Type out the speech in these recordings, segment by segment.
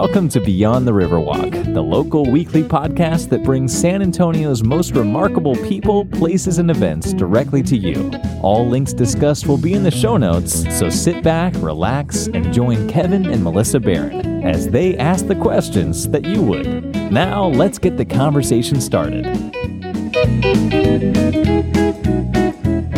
Welcome to Beyond the Riverwalk, the local weekly podcast that brings San Antonio's most remarkable people, places, and events directly to you. All links discussed will be in the show notes, so sit back, relax, and join Kevin and Melissa Barron as they ask the questions that you would. Now, let's get the conversation started.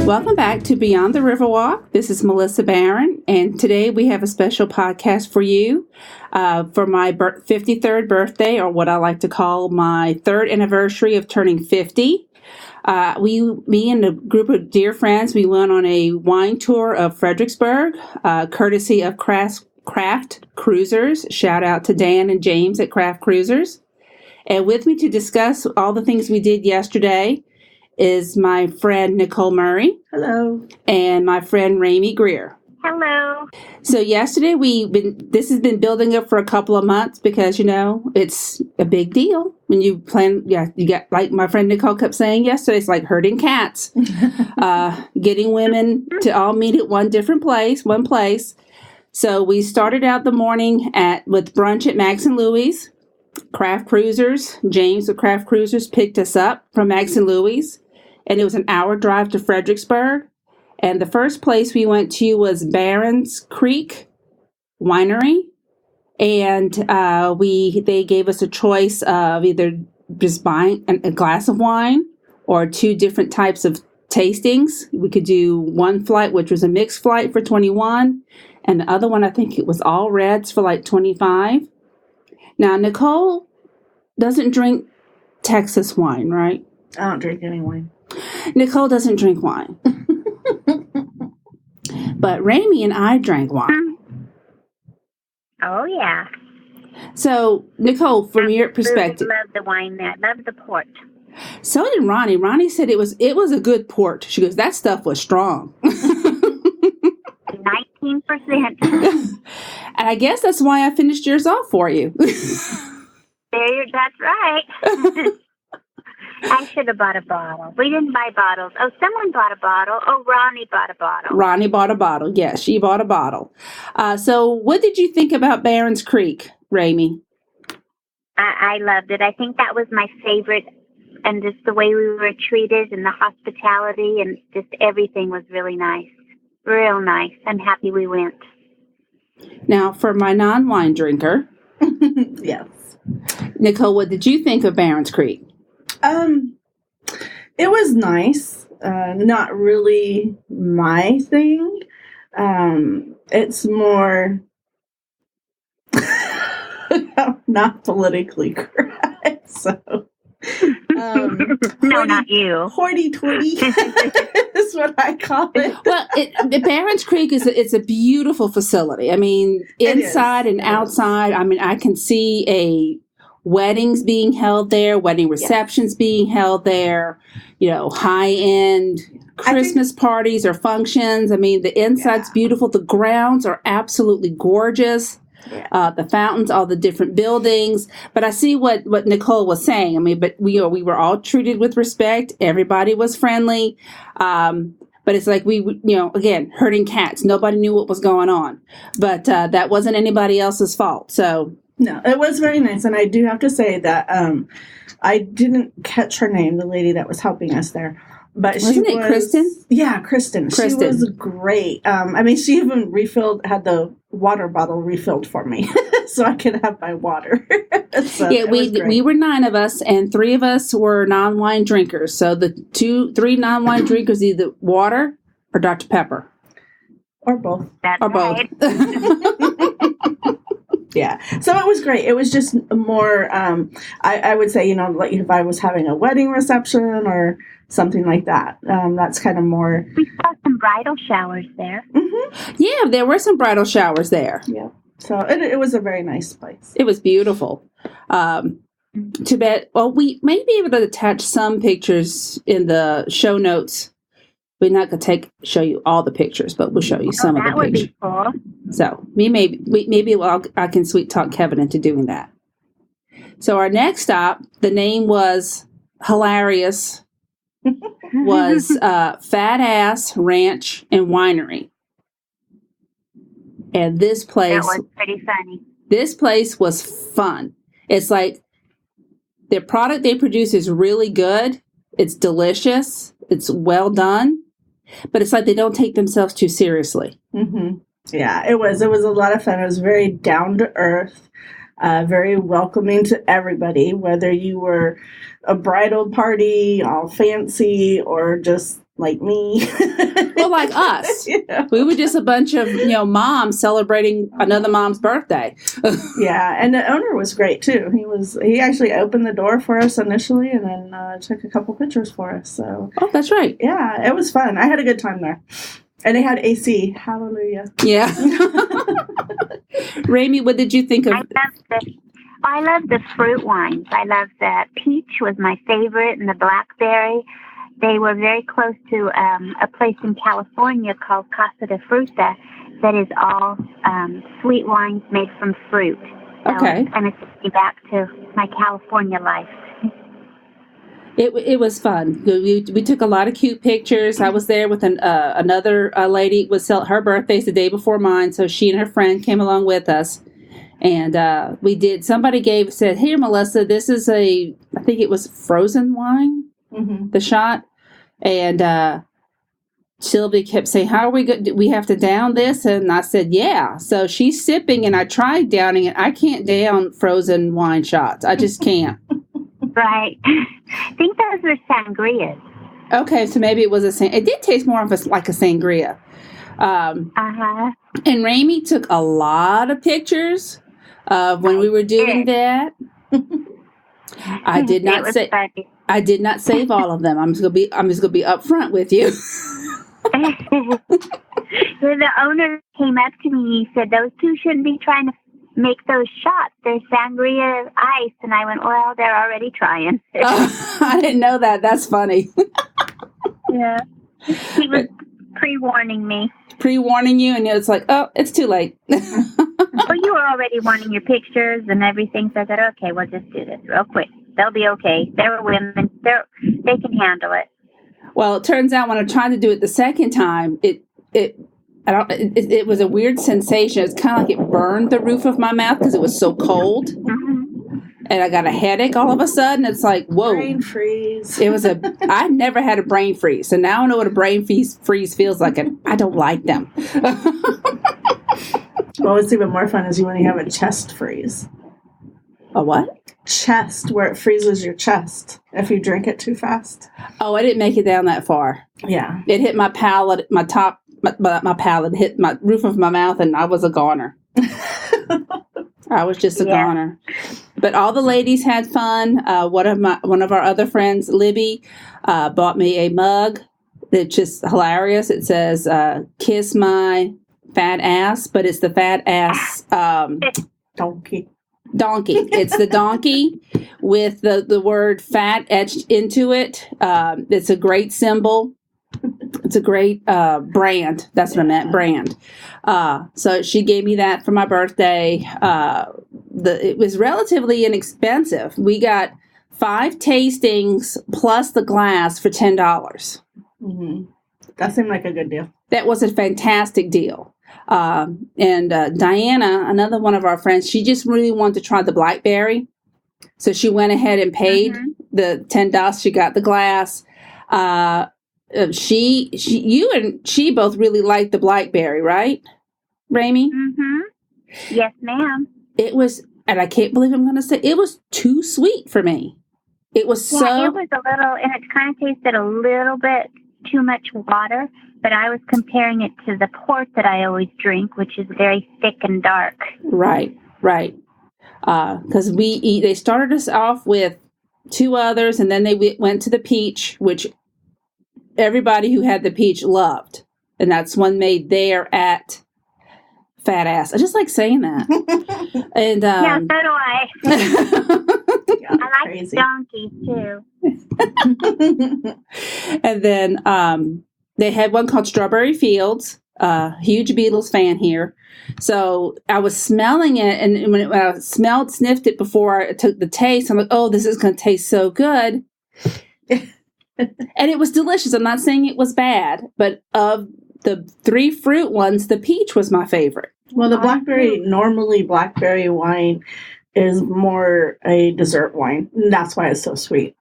Welcome back to Beyond the Riverwalk. This is Melissa Barron, and today we have a special podcast for you for my 53rd birthday, or what I like to call my third anniversary of turning 50. Me and a group of dear friends, we went on a wine tour of Fredericksburg, courtesy of Craft Cruisers. Shout out to Dan and James at Craft Cruisers. And with me to discuss all the things we did yesterday is my friend Nicole Murray. Hello. And my friend Ramey Greer. Hello. So yesterday this has been building up for a couple of months because, it's a big deal when you plan. Yeah, you got, like my friend Nicole kept saying yesterday, it's like herding cats, getting women to all meet at one place. So we started out the morning with brunch at Max and Louie's. Craft Cruisers, James with Craft Cruisers picked us up from Max and Louie's, and it was an hour drive to Fredericksburg. And the first place we went to was Barron's Creek Winery, and they gave us a choice of either just buying a glass of wine or two different types of tastings. We could do one flight, which was a mixed flight for $21, and the other one, I think it was all reds for like $25. Now, Nicole doesn't drink Texas wine, right? I don't drink any wine. Nicole doesn't drink wine. But Ramey and I drank wine. Oh, yeah. So, Nicole, from your perspective. I love the wine there. Love the port. So did Ronnie. Ronnie said it was a good port. She goes, that stuff was strong. 19%. And I guess that's why I finished yours off for you. That's right. I should have bought a bottle. We didn't buy bottles. Oh, someone bought a bottle. Oh, Ronnie bought a bottle. Ronnie bought a bottle. Yes, she bought a bottle. So what did you think about Barron's Creek, Ramey? I loved it. I think that was my favorite. And just the way we were treated and the hospitality and just everything was really nice. Real nice. I'm happy we went. Now, for my non-wine drinker. Yes. Nicole, what did you think of Barron's Creek? It was nice. Not really my thing. It's more not politically correct. So, no, not you. Hoity-toity is what I call it. Well, Barron's Creek it's a beautiful facility. I mean, inside and outside. I mean, I can see weddings being held there, wedding receptions being held there, high-end Christmas parties or functions. I mean, the inside's beautiful. The grounds are absolutely gorgeous. Yeah. The fountains, all the different buildings. But I see what Nicole was saying. I mean, but we were all treated with respect. Everybody was friendly. But it's like again, herding cats. Nobody knew what was going on. But that wasn't anybody else's fault. So no, it was very nice. And I do have to say that I didn't catch her name, the lady that was helping us there. But Wasn't it Kristen? Yeah, Kristen. She was great. She even had the water bottle refilled for me so I could have my water. So yeah, we were 9 of us, and 3 of us were non-wine drinkers. So the 3 non-wine drinkers, either water or Dr. Pepper. Or both. That's or both. Right. Yeah. So it was great. It was just more, I would say, like if I was having a wedding reception or something like that. That's kind of more. We saw some bridal showers there. Mm-hmm. Yeah, there were some bridal showers there. Yeah. So it was a very nice place. It was beautiful. Too bad. Well, we may be able to attach some pictures in the show notes. We're not going to show you all the pictures, but we'll show you some of the pictures. That would be cool. So I can sweet talk Kevin into doing that. So our next stop, the name was hilarious. Was Fat Ass Ranch and Winery. And this place... That was pretty funny. This place was fun. It's like the product they produce is really good. It's delicious. It's well done. But it's like they don't take themselves too seriously. Mm-hmm. Yeah, it was. It was a lot of fun. It was very down to earth, very welcoming to everybody, whether you were a bridal party, all fancy, or just like me. Well, like us. Yeah. We were just a bunch of, moms celebrating another mom's birthday. Yeah, and the owner was great too. He actually opened the door for us initially, and then took a couple pictures for us. So, Oh, that's right. yeah, it was fun. I had a good time there, and they had AC. Hallelujah. Yeah. Ramey, what did you think of? I love the fruit wines. I love the peach was my favorite, and the blackberry. They were very close to a place in California called Casa de Fruta that is all sweet wines made from fruit. So Okay. It kind of takes me back to my California life. It was fun. We took a lot of cute pictures. I was there with another lady. Her birthday's the day before mine, so she and her friend came along with us. And somebody said, "Here, Melissa, this is I think it was frozen wine, the shot." And Sylvia kept saying, "How are we good? Do we have to down this?" And I said, "Yeah." So she's sipping, and I tried downing it. I can't down frozen wine shots. I just can't. Right. I think those were sangrias. Okay, so maybe it was it did taste more of like a sangria. And Ramey took a lot of pictures of when we were doing that. I did not save all of them. I'm just gonna be upfront with you. The owner came up to me and he said, "Those two shouldn't be trying to make those shots. They're sangria ice." And I went, "Well, they're already trying." I didn't know that. That's funny. Yeah. He was pre-warning me. Pre-warning you, and it's like, oh, it's too late. Well, you were already wanting your pictures and everything, so I said, okay, we'll just do this real quick. They'll be okay. They're women. They can handle it. Well, it turns out when I tried to do it the second time, it was a weird sensation. It's kind of like it burned the roof of my mouth because it was so cold. Mm-hmm. And I got a headache all of a sudden. It's like, whoa. Brain freeze. I've never had a brain freeze. So now I know what a brain freeze feels like. And I don't like them. Well, what's even more fun is when you have a chest freeze. A what? Chest, where it freezes your chest if you drink it too fast. Oh, I didn't make it down that far. Yeah. It hit my palate, my palate hit my roof of my mouth, and I was a goner. I was just a goner. But all the ladies had fun. One of our other friends, Libby, bought me a mug that's just hilarious. It says, "Kiss my fat ass," but it's the fat ass Donkey. It's the donkey with the word fat etched into it. It's a great symbol. It's a great brand. That's what I meant, brand. So she gave me that for my birthday. It was relatively inexpensive. We got 5 tastings plus the glass for $10. Mm-hmm. That seemed like a good deal. That was a fantastic deal. And Diana, another one of our friends, she just really wanted to try the blackberry. So she went ahead and paid the $10. She got the glass. You and she both really liked the blackberry, right, Ramey? Mm-hmm. Yes, ma'am. It was, and I can't believe I'm going to say, it was too sweet for me. It was it was a little, and it kind of tasted a little bit too much water, but I was comparing it to the port that I always drink, which is very thick and dark. Right. Because they started us off with 2 others, and then they went to the peach, which everybody who had the peach loved. And that's one made there at Fat Ass. I just like saying that. And yeah, so do I. I like crazy. donkeys too. And then they had one called Strawberry Fields. Huge Beatles fan here. So I was smelling it, and when I sniffed it before I took the taste, I'm like, oh, this is going to taste so good. And it was delicious. I'm not saying it was bad, but of the 3 fruit ones, the peach was my favorite. Well, normally blackberry wine is more a dessert wine. And that's why it's so sweet.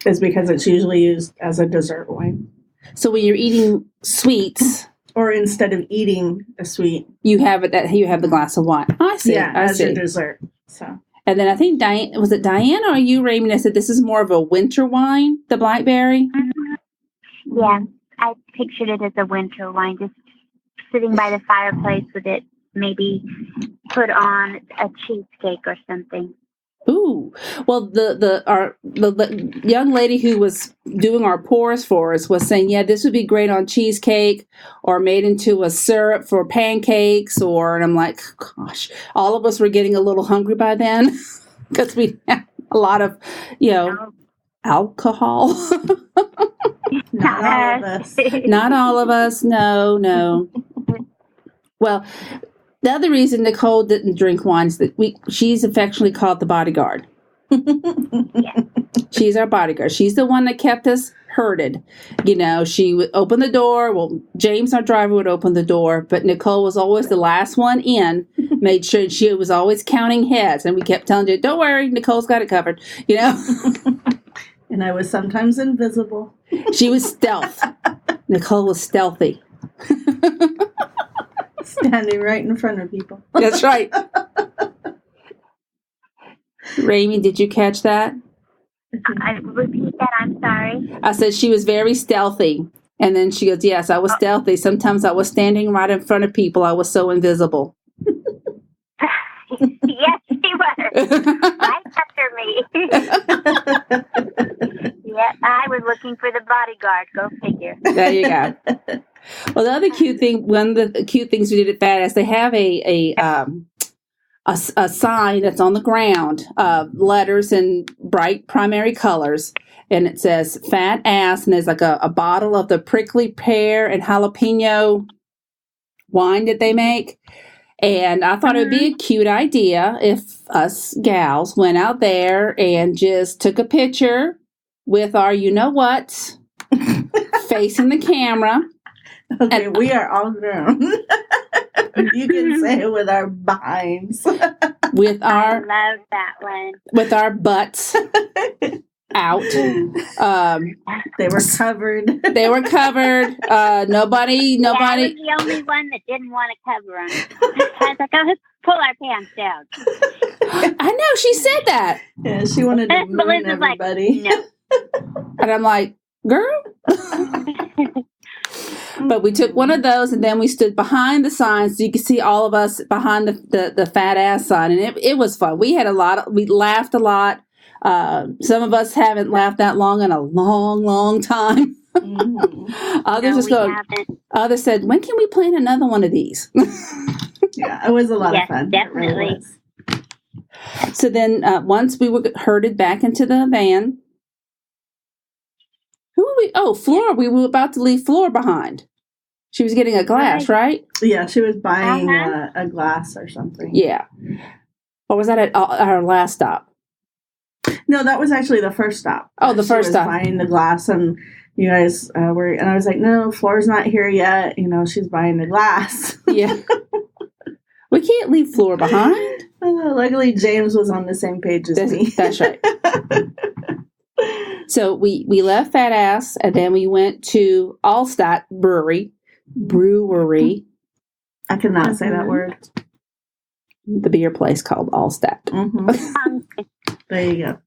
Is because it's usually used as a dessert wine. So when you're eating sweets, or instead of eating a sweet, you have the glass of wine. I see. Yeah, as a dessert. So. And then I think Diana or you, Raymond, said this is more of a winter wine, the blackberry? Mm-hmm. Yeah, I pictured it as a winter wine, just sitting by the fireplace with it, maybe put on a cheesecake or something. Ooh, well, the young lady who was doing our pours for us was saying, yeah, this would be great on cheesecake or made into a syrup for pancakes. And I'm like, gosh, all of us were getting a little hungry by then because we had a lot of, alcohol. Not all of us. Not all of us. No. Well, the other reason Nicole didn't drink wine is that she's affectionately called the bodyguard. Yeah. She's our bodyguard. She's the one that kept us herded. She would open the door. Well, James, our driver, would open the door, but Nicole was always the last one in, made sure she was always counting heads. And we kept telling her, don't worry, Nicole's got it covered, And I was sometimes invisible. She was stealth. Nicole was stealthy. Standing right in front of people. That's right. Raymond, did you catch that? I repeat that, I'm sorry. I said she was very stealthy. And then she goes, yes, I was stealthy. Sometimes I was standing right in front of people. I was so invisible. Yes, she was. Right after me. Yeah, I was looking for the bodyguard. Go figure. There you go. Well, the other cute thing, one of the cute things we did at Fat Ass, they have a sign that's on the ground, letters in bright primary colors, and it says Fat Ass, and there's like a bottle of the prickly pear and jalapeno wine that they make. And I thought it would be a cute idea if us gals went out there and just took a picture with our you-know-what facing the camera. Okay, we are all grown. You can say it with our behinds. I love that one. With our butts out. They were covered. They were covered. Nobody. Yeah, I was the only one that didn't want to cover them. I was like, oh, let's pull our pants down. I know, she said that. Yeah, she wanted to moon everybody. Like, no. And I'm like, girl. But we took one of those, and then we stood behind the sign so you could see all of us behind the Fat Ass sign. And it was fun. We laughed a lot. Some of us haven't laughed that long in a long, long time. Mm-hmm. Others said, when can we plan another one of these? Yeah, it was a lot of fun. Definitely. It really was. So then once we were herded back into the van, who were we? Oh, Flora. We were about to leave Flora behind. She was getting a glass, right? Yeah, she was buying a glass or something. Yeah. Or was that at our last stop? No, that was actually the first stop. Oh, the first stop. Buying the glass, and you guys were, and I was like, no, Flora's not here yet. She's buying the glass. Yeah. We can't leave Flora behind. Luckily, James was on the same page as me. That's right. So we left Fat Ass, and then we went to Allstat Brewery. I cannot say that word. The beer place called Allstat. Mm-hmm. There you go.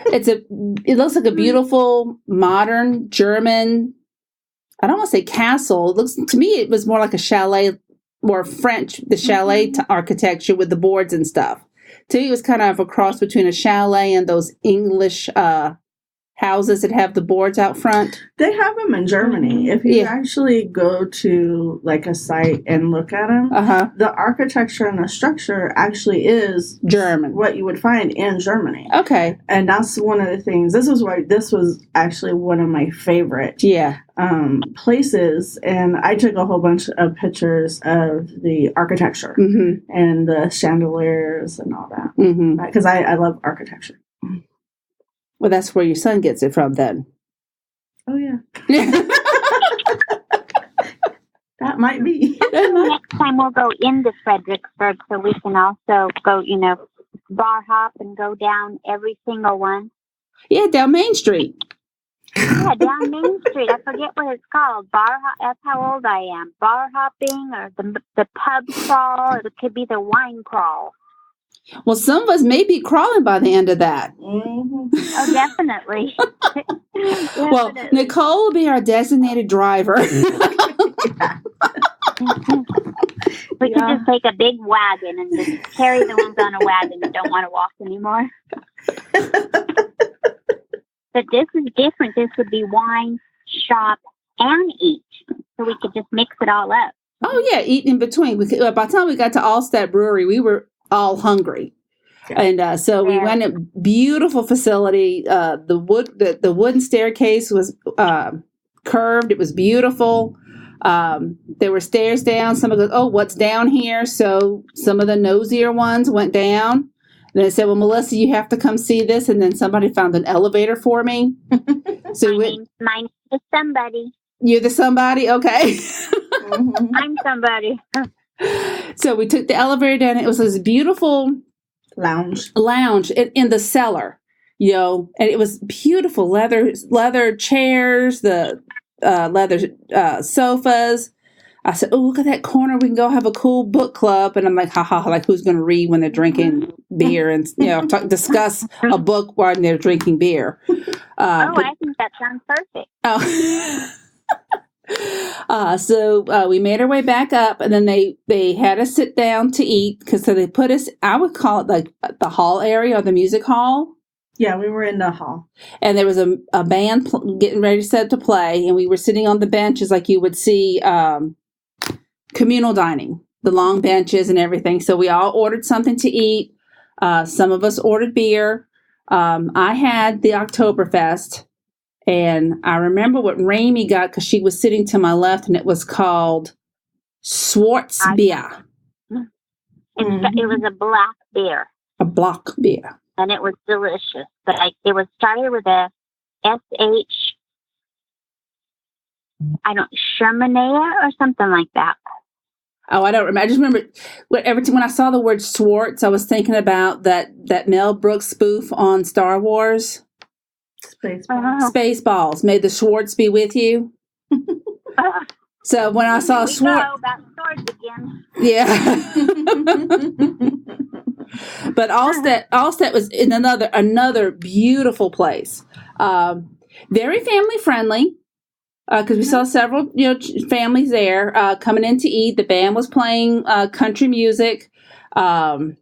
It looks like a beautiful, modern German, I don't want to say castle. To me, it was more like a chalet, more French, the chalet architecture with the boards and stuff. To me, it was kind of a cross between a chalet and those English houses that have the boards out front. They have them in Germany. If you actually go to like a site and look at them, the architecture and the structure actually is German. What you would find in Germany. Okay. And that's one of the things. This was actually one of my favorite places. And I took a whole bunch of pictures of the architecture and the chandeliers and all that. Because I love architecture. Well, that's where your son gets it from then. Oh, yeah. That might be. Next time we'll go into Fredericksburg so we can also go, bar hop and go down every single one. Yeah, down Main Street. Yeah, down Main Street. I forget what it's called. Bar hop. That's how old I am. Bar hopping or the pub crawl. It could be the wine crawl. Well, some of us may be crawling by the end of that. Mm-hmm. Oh, definitely. Well, Nicole will be our designated driver. We could just take a big wagon and just carry the ones on a wagon that don't want to walk anymore. But this is different. This would be wine, shop, and eat. So we could just mix it all up. Oh, yeah, eat in between. By the time we got to Allstat Brewery, we were all hungry. And so we went in a beautiful facility. The wooden staircase was curved. It was beautiful. There were stairs down. Some of goes, oh, what's down here? So some of the nosier ones went down. And they said, well, Melissa, you have to come see this. And then somebody found an elevator for me. So mine is somebody. You're the somebody? Okay. I'm somebody. So we took the elevator down. It was this beautiful lounge in the cellar, and it was beautiful leather chairs, the leather sofas. I said, oh, look at that corner. We can go have a cool book club. And I'm like, like who's going to read when they're drinking beer and, discuss a book while they're drinking beer. I think that sounds perfect. So we made our way back up, and then they had us sit down to eat, so they put us, I would call it like the hall area or the music hall. Yeah, we were in the hall. And there was a band getting ready to play, and we were sitting on the benches like you would see communal dining, the long benches and everything. So we all ordered something to eat. Some of us ordered beer. I had the Oktoberfest, and I remember what Ramey got because she was sitting to my left, and it was called Schwarzbier. It was a black beer. A black beer. And it was delicious. But it was started with a Shermanea or something like that. Oh, I don't remember. I just remember every time when I saw the word Schwartz, I was thinking about that Mel Brooks spoof on Star Wars. Spaceballs. May the Schwartz be with you. So when I saw Schwartz, about swords again. Yeah. But Allstat was in another beautiful place. Very family friendly. Because we saw several, families there coming in to eat. The band was playing country music. All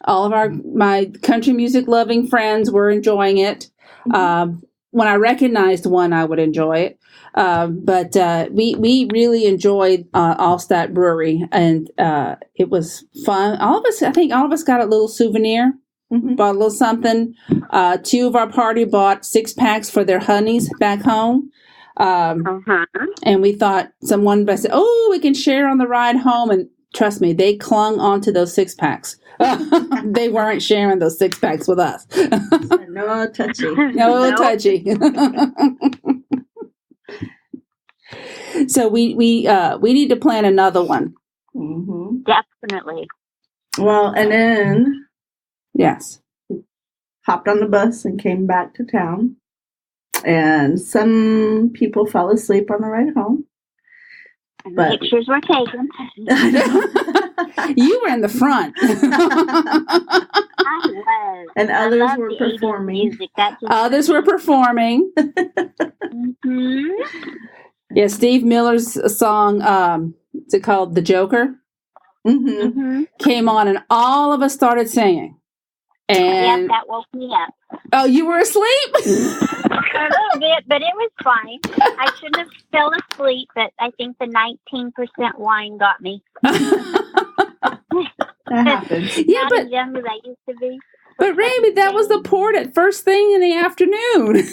of my country music loving friends were enjoying it. When I recognized one, I would enjoy it. But we really enjoyed Allstat Brewery, and it was fun. I think all of us got a little souvenir. Bought a little something. 2 of our party bought 6-packs for their honeys back home. And we thought someone said, oh, we can share on the ride home. And trust me, they clung onto those 6-packs. They weren't sharing those 6-packs with us. No touchy. No touchy. So we need to plan another one. Definitely. Well, and then yes, hopped on the bus and came back to town. And some people fell asleep on the ride home. And pictures were taken. You were in the front. I was. And others were performing. Others were performing. Yeah, Steve Miller's song, is it called The Joker? Came on, and all of us started singing. And that woke me up. Oh, you were asleep? A little bit, but it was fine. I shouldn't have fell asleep, but I think the 19% wine got me. That happens. Yeah, Not as young as I used to be. But Ramey, that was the port at first thing in the afternoon.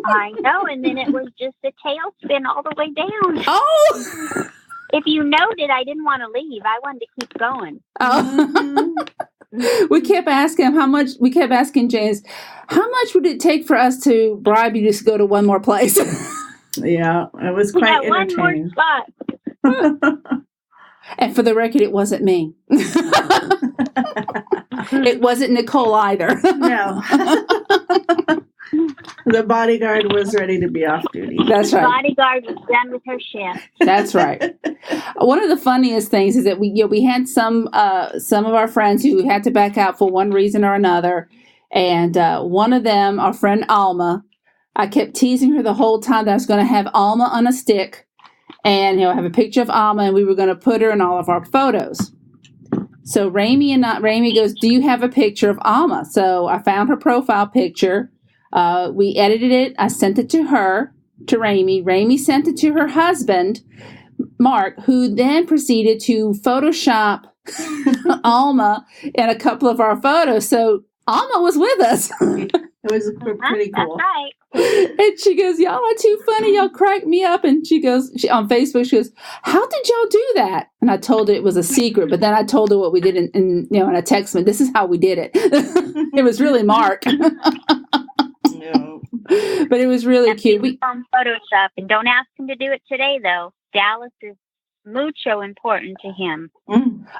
I know, and then it was just a tailspin all the way down. Oh! If you noted, I didn't want to leave. I wanted to keep going. Oh. We kept asking how much. We kept asking James, how much would it take for us to bribe you to go to one more place? Yeah, it was quite entertaining. One more spot. And for the record, it wasn't me. It wasn't Nicole either. No. The bodyguard was ready to be off duty. That's The right. bodyguard was done with her shift. That's right. One of the funniest things is that we had some of our friends who had to back out for one reason or another, and one of them, our friend Alma, I kept teasing her the whole time that I was going to have Alma on a stick, and have a picture of Alma, and we were going to put her in all of our photos. So Ramey goes, "Do you have a picture of Alma?" So I found her profile picture. We edited it. I sent it to her, to Ramey. Ramey sent it to her husband, Mark, who then proceeded to Photoshop Alma in a couple of our photos. So Alma was with us. It was pretty cool. That's right. And she goes, "Y'all are too funny. Y'all crack me up." And she goes, on Facebook, she goes, "How did y'all do that?" And I told her it was a secret. But then I told her what we did in a text. This is how we did it. It was really Mark. No. But it was really cute. We on Photoshop, and don't ask him to do it today, though. Dallas is mucho important to him.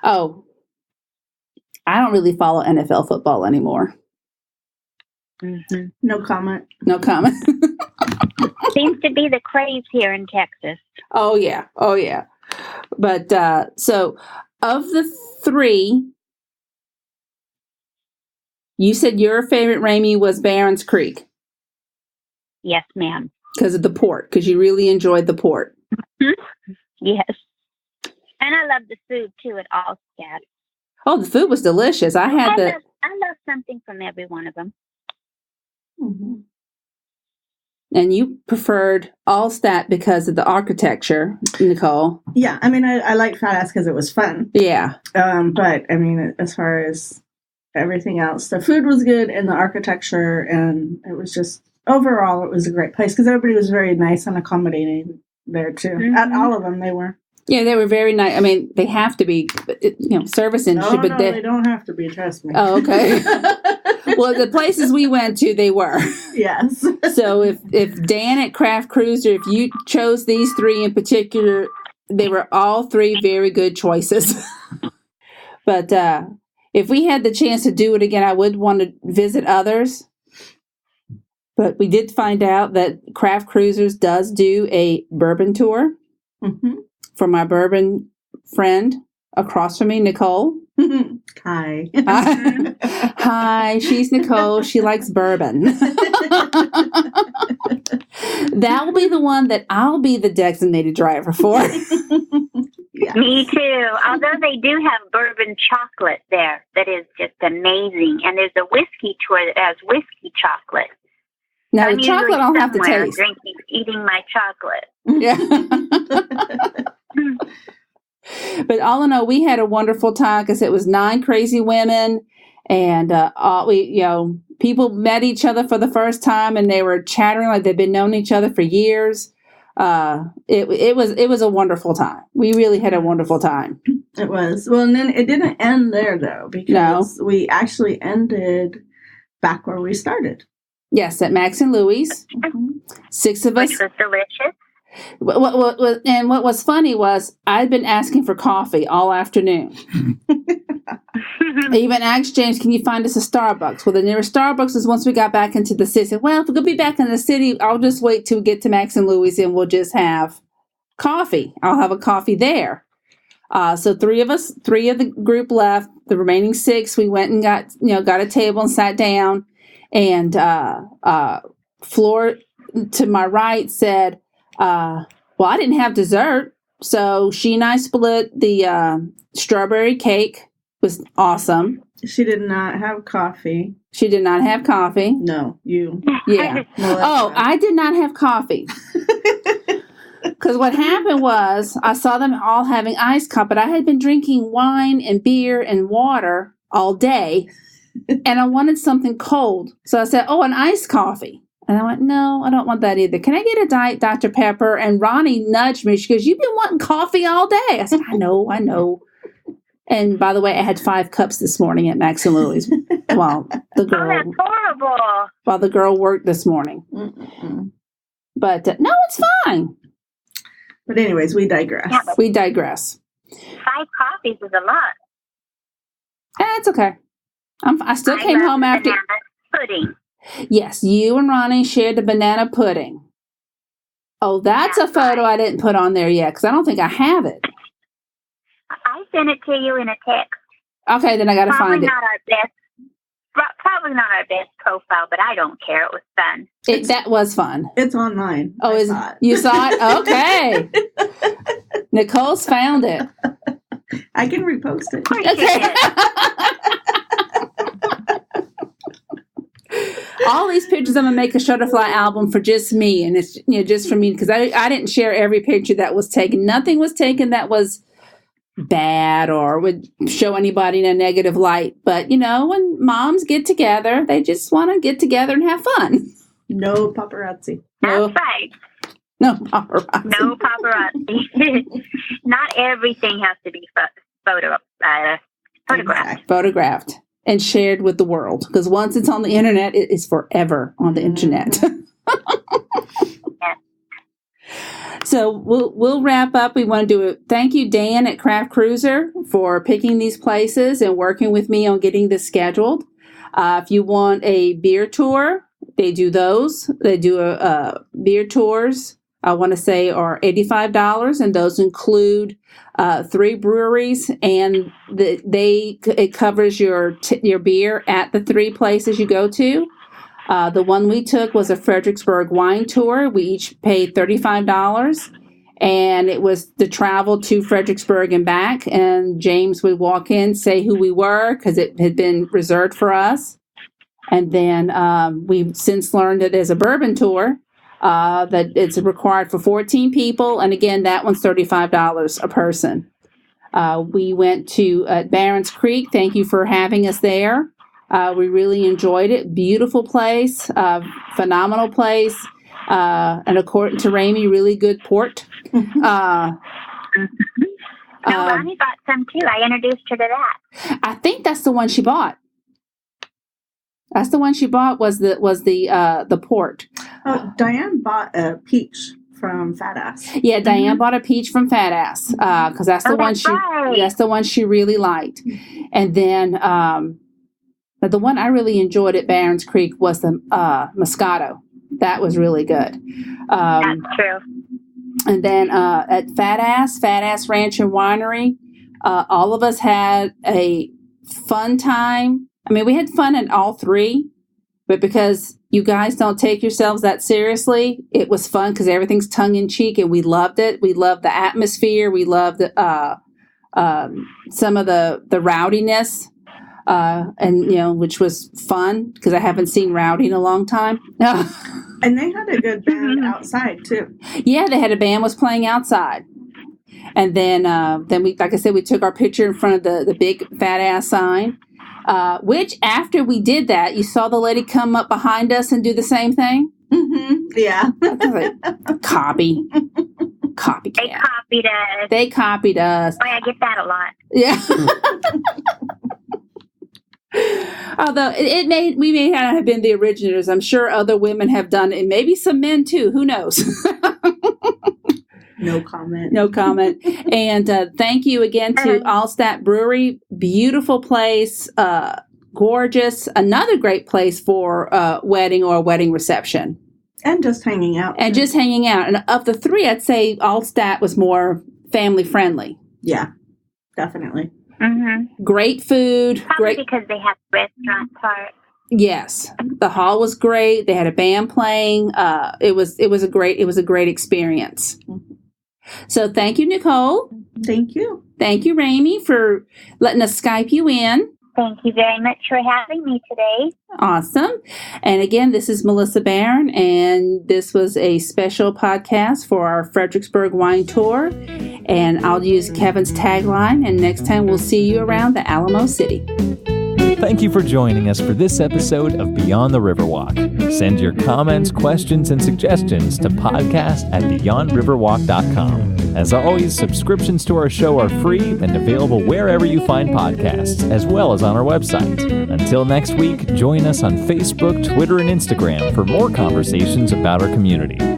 Oh, I don't really follow NFL football anymore. Mm-hmm. No comment. No comment. Seems to be the craze here in Texas. Oh yeah. But so of the three, you said your favorite, Ramey, was Barron's Creek. Yes, ma'am. Because of the port, because you really enjoyed the port. Yes. And I love the food, too, at Allstat. Oh, the food was delicious. I love something from every one of them. Mm-hmm. And you preferred Allstat because of the architecture, Nicole. Yeah, I liked Fat Ass because it was fun. Yeah. But, as far as everything else, the food was good and the architecture, and it was just, overall, it was a great place because everybody was very nice and accommodating there, too. Mm-hmm. At all of them, they were. Yeah, they were very nice. They have to be, service industry. No, they don't have to be, trust me. Oh, okay. Well, the places we went to, they were. Yes. So if Dan at Craft Cruiser, if you chose these three in particular, they were all three very good choices. But if we had the chance to do it again, I would want to visit others. But we did find out that Craft Cruisers does do a bourbon tour. Mm-hmm. For my bourbon friend across from me, Nicole. Hi. Hi, she's Nicole. She likes bourbon. That will be the one that I'll be the designated driver for. Yes. Me too. Although they do have bourbon chocolate there that is just amazing. And there's a whiskey tour that has whiskey chocolate. Now, I'm the chocolate I'll have to taste. Eating my chocolate. Yeah. But all in all, we had a wonderful time because it was 9 crazy women, and people met each other for the first time, and they were chattering like they've been knowing each other for years. It was a wonderful time. We really had a wonderful time. It was. Well, and then it didn't end there though, because we actually ended back where we started. Yes, at Max and Louie's. 6 of us. Which was delicious. And what was funny was I'd been asking for coffee all afternoon. I even asked James, "Can you find us a Starbucks?" Well, the nearest Starbucks is once we got back into the city. I said, "Well, if we're going to be back in the city, I'll just wait till we get to Max and Louie's and we'll just have coffee. I'll have a coffee there." So 3 of the group left. The remaining 6, we went and got a table and sat down. And Floor to my right said, "Well, I didn't have dessert." So she and I split the strawberry cake. It was awesome. She did not have coffee. She did not have coffee. No, you. Yeah. No, I did not have coffee. Because what happened was I saw them all having iced coffee, but I had been drinking wine and beer and water all day, and I wanted something cold. So I said, "Oh, an iced coffee." And I went, "No, I don't want that either. Can I get a Diet Dr. Pepper?" And Ronnie nudged me. She goes, "You've been wanting coffee all day." I said, I know. And by the way, I had 5 cups this morning at Max and Louie's while the girl, that's horrible. While the girl worked this morning. Mm-mm. But no, it's fine. But anyways, we digress. Yeah, We digress. 5 5 coffees is a lot. It's okay. I still came love home the after. banana pudding. Yes, you and Ronnie shared the banana pudding. Oh, that's a photo I didn't put on there yet because I don't think I have it. I sent it to you in a text. Okay, then I got to find it. Probably not our best profile, but I don't care. It was fun. That was fun. It's online. Oh, you saw it? Okay. Nicole's found it. I can repost it. Okay. All these pictures, I'm gonna make a Shutterfly album for just me, and it's just for me because I didn't share every picture that was taken. Nothing was taken that was bad or would show anybody in a negative light. But when moms get together, they just want to get together and have fun. No paparazzi. That's right. No paparazzi. No paparazzi. Not everything has to be photographed. Exactly. Photographed and shared with the world. Because once it's on the internet, it is forever on the internet. So we'll wrap up. We want to do a thank you, Dan at Craft Cruiser, for picking these places and working with me on getting this scheduled. If you want a beer tour, they do those. They do beer tours. I want to say are $85, and those include 3 breweries, and it covers your beer at the 3 places you go to. The one we took was a Fredericksburg wine tour. We each paid $35, and it was the travel to Fredericksburg and back. And James would walk in, say who we were, because it had been reserved for us. And then we've since learned that there's a bourbon tour that it's required for 14 people. And again, that one's $35 a person. We went to Barron's Creek. Thank you for having us there. We really enjoyed it. Beautiful place, phenomenal place, and according to Ramey, really good port. Ronnie bought some too. I introduced her to that. I think that's the one she bought. That's the one she bought was the port. Oh, Diane bought a peach from Fat Ass. Yeah, Diane bought a peach from Fat Ass because that's the that's the one she really liked. And then the one I really enjoyed at Barron's Creek was the Moscato. That was really good. That's true. And then at Fat Ass Ranch and Winery, all of us had a fun time. I mean, we had fun in all 3, but because you guys don't take yourselves that seriously, it was fun because everything's tongue in cheek, and we loved it. We loved the atmosphere. We loved some of the rowdiness, and which was fun because I haven't seen rowdy in a long time. And they had a good band outside too. Yeah, they had a band was playing outside. And then we, like I said, we took our picture in front of the big Fat Ass sign. Which after we did that, you saw the lady come up behind us and do the same thing. Mm-hmm. Yeah. Copycat. They copied us. Oh, I get that a lot. Yeah. Although we may not have been the originators. I'm sure other women have done it, and maybe some men too. Who knows? No comment. No comment. And thank you again to Allstat Brewery. Beautiful place, gorgeous. Another great place for a wedding or a wedding reception. And just hanging out. And just hanging out. And of the 3, I'd say Allstat was more family friendly. Yeah, definitely. Mm-hmm. Great food. Probably because they have restaurant part. Yes, the hall was great. They had a band playing. It was a great experience. Mm-hmm. So thank you, Nicole. Thank you. Thank you, Ramey, for letting us Skype you in. Thank you very much for having me today. Awesome. And again, this is Melissa Barron, and this was a special podcast for our Fredericksburg Wine Tour. And I'll use Kevin's tagline, and next time we'll see you around the Alamo City. Thank you for joining us for this episode of Beyond the Riverwalk. Send your comments, questions, and suggestions to podcast@beyondriverwalk.com. As always, subscriptions to our show are free and available wherever you find podcasts, as well as on our website. Until next week, join us on Facebook, Twitter, and Instagram for more conversations about our community.